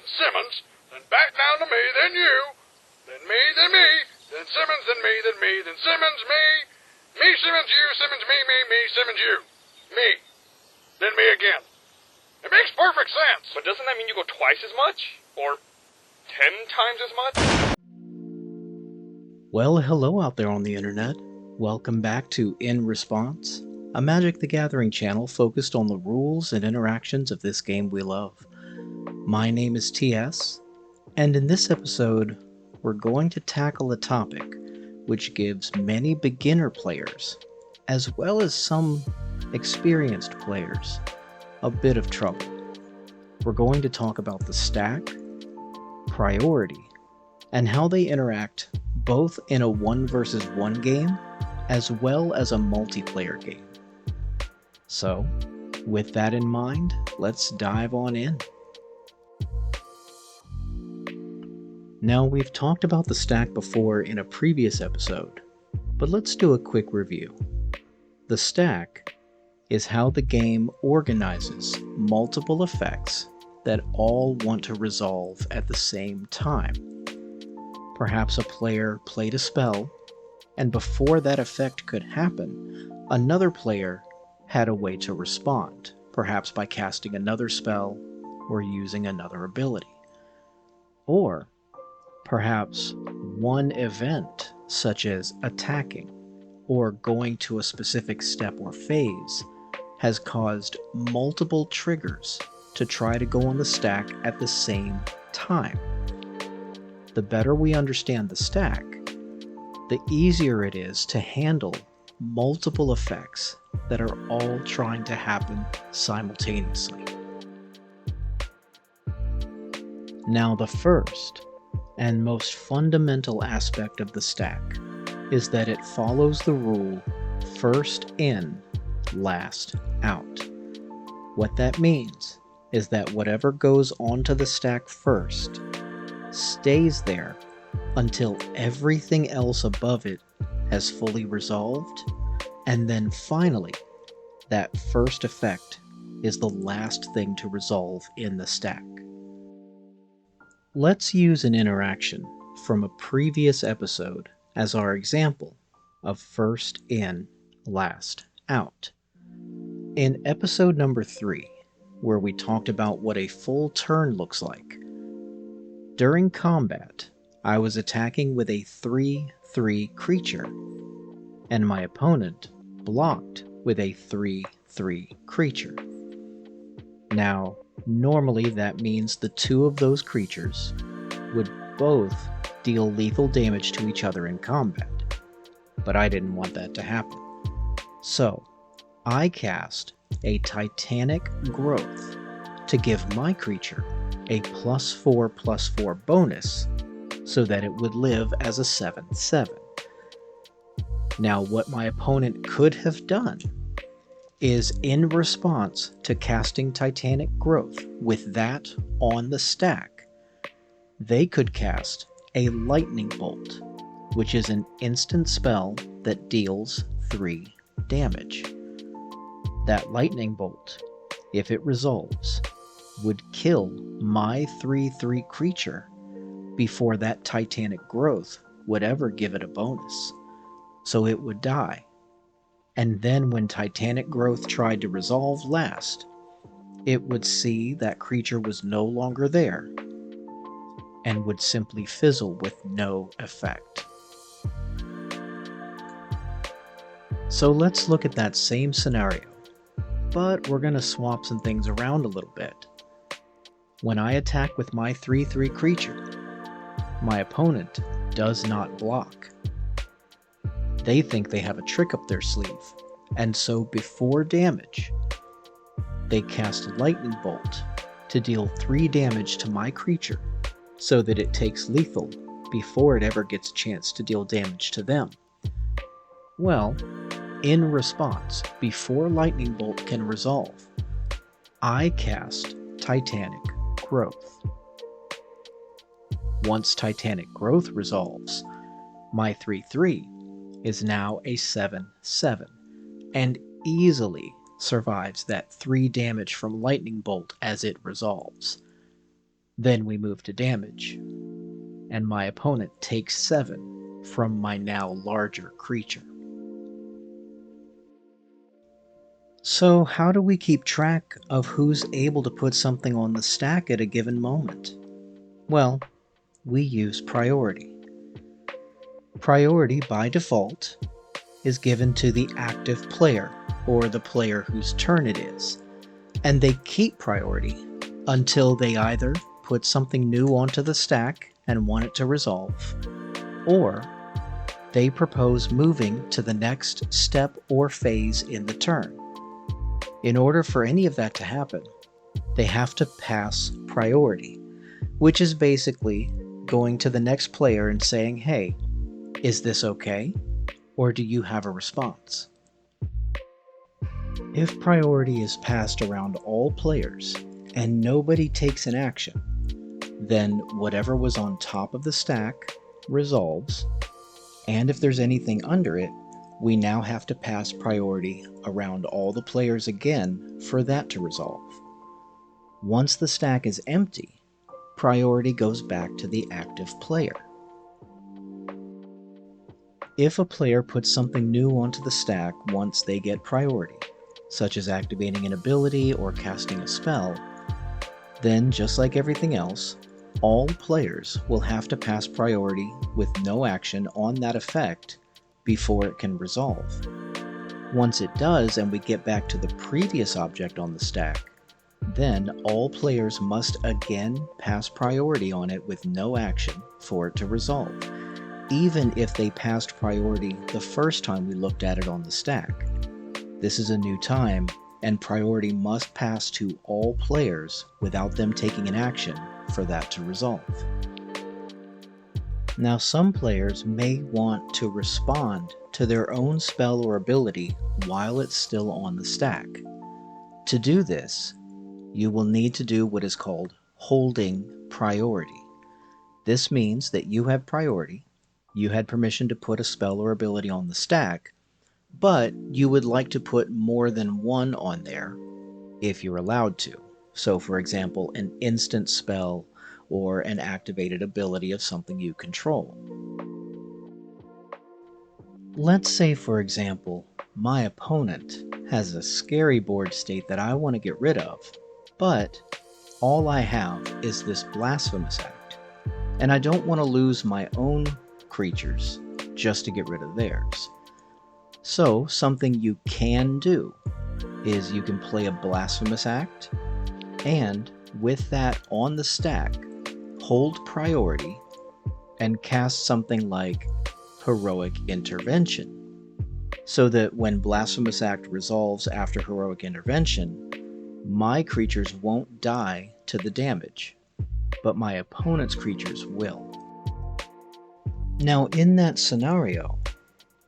Simmons, then back down to me, then you, then me, then me, then Simmons, then me, then me, then Simmons, me, Simmons, you, Simmons, me, Simmons, you, me, then me again. It makes perfect sense. But doesn't that mean you go twice as much? Or 10 times as much? Well, hello out there on the internet. Welcome back to In Response, a Magic the Gathering channel focused on the rules and interactions of this game we love. My name is TS, and in this episode, we're going to tackle a topic which gives many beginner players, as well as some experienced players, a bit of trouble. We're going to talk about the stack, priority, and how they interact both in a 1 versus 1 game as well as a multiplayer game. So, with that in mind, let's dive on in. Now, we've talked about the stack before in a previous episode, but let's do a quick review. The stack is how the game organizes multiple effects that all want to resolve at the same time. Perhaps a player played a spell, and before that effect could happen, another player had a way to respond, perhaps by casting another spell or using another ability. Or perhaps one event, such as attacking or going to a specific step or phase, has caused multiple triggers to try to go on the stack at the same time. The better we understand the stack, the easier it is to handle multiple effects that are all trying to happen simultaneously. Now, the first and most fundamental aspect of the stack is that it follows the rule first in, last out. What that means is that whatever goes onto the stack first stays there until everything else above it has fully resolved, and then finally, that first effect is the last thing to resolve in the stack. Let's use an interaction from a previous episode as our example of first in, last out. In episode number 3, where we talked about what a full turn looks like, during combat, I was attacking with a 3/3 creature, and my opponent blocked with a 3/3 creature. Now, normally that means the two of those creatures would both deal lethal damage to each other in combat, but I didn't want that to happen. So, I cast a Titanic Growth to give my creature a +4/+4 bonus so that it would live as a 7/7. Now, what my opponent could have done is, in response to casting Titanic Growth with that on the stack, they could cast a Lightning Bolt, which is an instant spell that deals 3 damage. That Lightning Bolt, if it resolves, would kill my 3/3 creature before that Titanic Growth would ever give it a bonus. So it would die. And then when Titanic Growth tried to resolve last, it would see that creature was no longer there and would simply fizzle with no effect. So let's look at that same scenario, but we're going to swap some things around a little bit. When I attack with my 3/3 creature, my opponent does not block. They think they have a trick up their sleeve, and so before damage, they cast Lightning Bolt to deal 3 damage to my creature so that it takes lethal before it ever gets a chance to deal damage to them. Well, in response, before Lightning Bolt can resolve, I cast Titanic Growth. Once Titanic Growth resolves, my 3/3 is now a 7/7, and easily survives that 3 damage from Lightning Bolt as it resolves. Then we move to damage, and my opponent takes 7 from my now larger creature. So how do we keep track of who's able to put something on the stack at a given moment? Well, we use priority. Priority, by default, is given to the active player, or the player whose turn it is, and they keep priority until they either put something new onto the stack and want it to resolve, or they propose moving to the next step or phase in the turn. In order for any of that to happen, they have to pass priority, which is basically going to the next player and saying, hey, is this okay? Or do you have a response? If priority is passed around all players and nobody takes an action, then whatever was on top of the stack resolves, and if there's anything under it, we now have to pass priority around all the players again for that to resolve. Once the stack is empty, priority goes back to the active player. If a player puts something new onto the stack once they get priority, such as activating an ability or casting a spell, then just like everything else, all players will have to pass priority with no action on that effect before it can resolve. Once it does and we get back to the previous object on the stack, then all players must again pass priority on it with no action for it to resolve, even if they passed priority the first time we looked at it on the stack. This is a new time, and priority must pass to all players without them taking an action for that to resolve. Now, some players may want to respond to their own spell or ability while it's still on the stack. To do this, you will need to do what is called holding priority. This means that you have priority, you had permission to put a spell or ability on the stack, but you would like to put more than one on there if you're allowed to. So, for example, an instant spell or an activated ability of something you control. Let's say, for example, my opponent has a scary board state that I want to get rid of, but all I have is this Blasphemous Act, and I don't want to lose my own creatures just to get rid of theirs. So, something you can do is you can play a Blasphemous Act, and with that on the stack, hold priority and cast something like Heroic Intervention, so that when Blasphemous Act resolves after Heroic Intervention, my creatures won't die to the damage, but my opponent's creatures will. Now, in that scenario,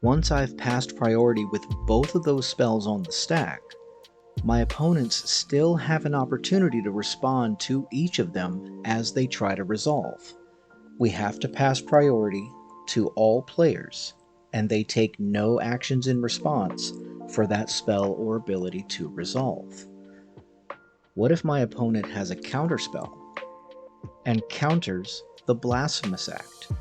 once I've passed priority with both of those spells on the stack, my opponents still have an opportunity to respond to each of them as they try to resolve. We have to pass priority to all players, and they take no actions in response for that spell or ability to resolve. What if my opponent has a counterspell and counters the Blasphemous Act?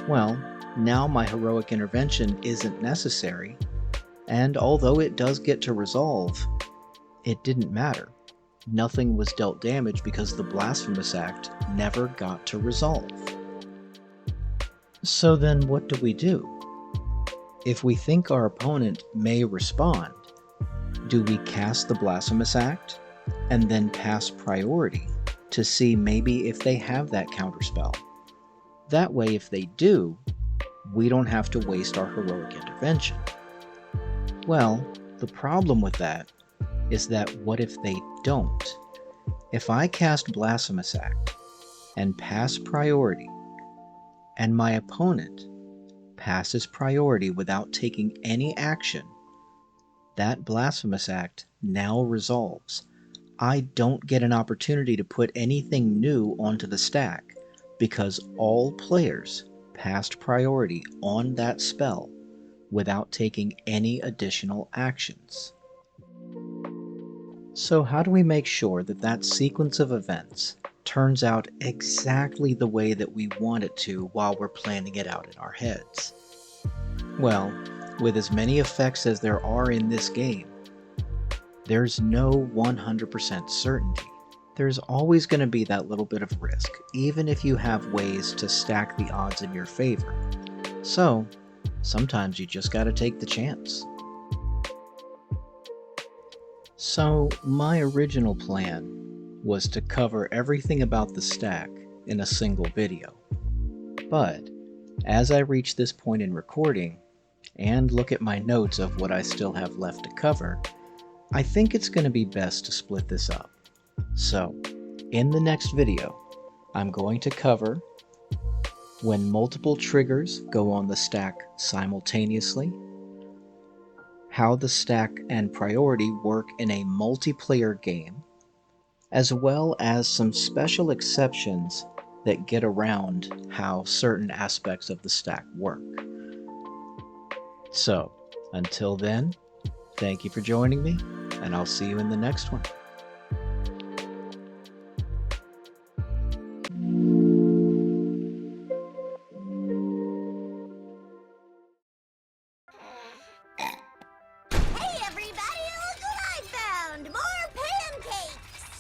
Well, now my Heroic Intervention isn't necessary, and although it does get to resolve, it didn't matter. Nothing was dealt damage because the Blasphemous Act never got to resolve. So then what do? If we think our opponent may respond, do we cast the Blasphemous Act and then pass priority to see maybe if they have that counterspell? That way, if they do, we don't have to waste our Heroic Intervention. Well, the problem with that is that what if they don't? If I cast Blasphemous Act and pass priority, and my opponent passes priority without taking any action, that Blasphemous Act now resolves. I don't get an opportunity to put anything new onto the stack because all players passed priority on that spell without taking any additional actions. So how do we make sure that that sequence of events turns out exactly the way that we want it to while we're planning it out in our heads. Well, with as many effects as there are in this game, there's no 100% certainty. There's always going to be that little bit of risk, even if you have ways to stack the odds in your favor. So, sometimes you just gotta take the chance. So, my original plan was to cover everything about the stack in a single video. But, as I reach this point in recording, and look at my notes of what I still have left to cover, I think it's going to be best to split this up. So, in the next video, I'm going to cover when multiple triggers go on the stack simultaneously, how the stack and priority work in a multiplayer game, as well as some special exceptions that get around how certain aspects of the stack work. So, until then, thank you for joining me, and I'll see you in the next one.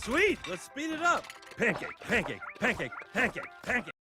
Sweet! Let's speed it up! Pancake, pancake, pancake, pancake, pancake.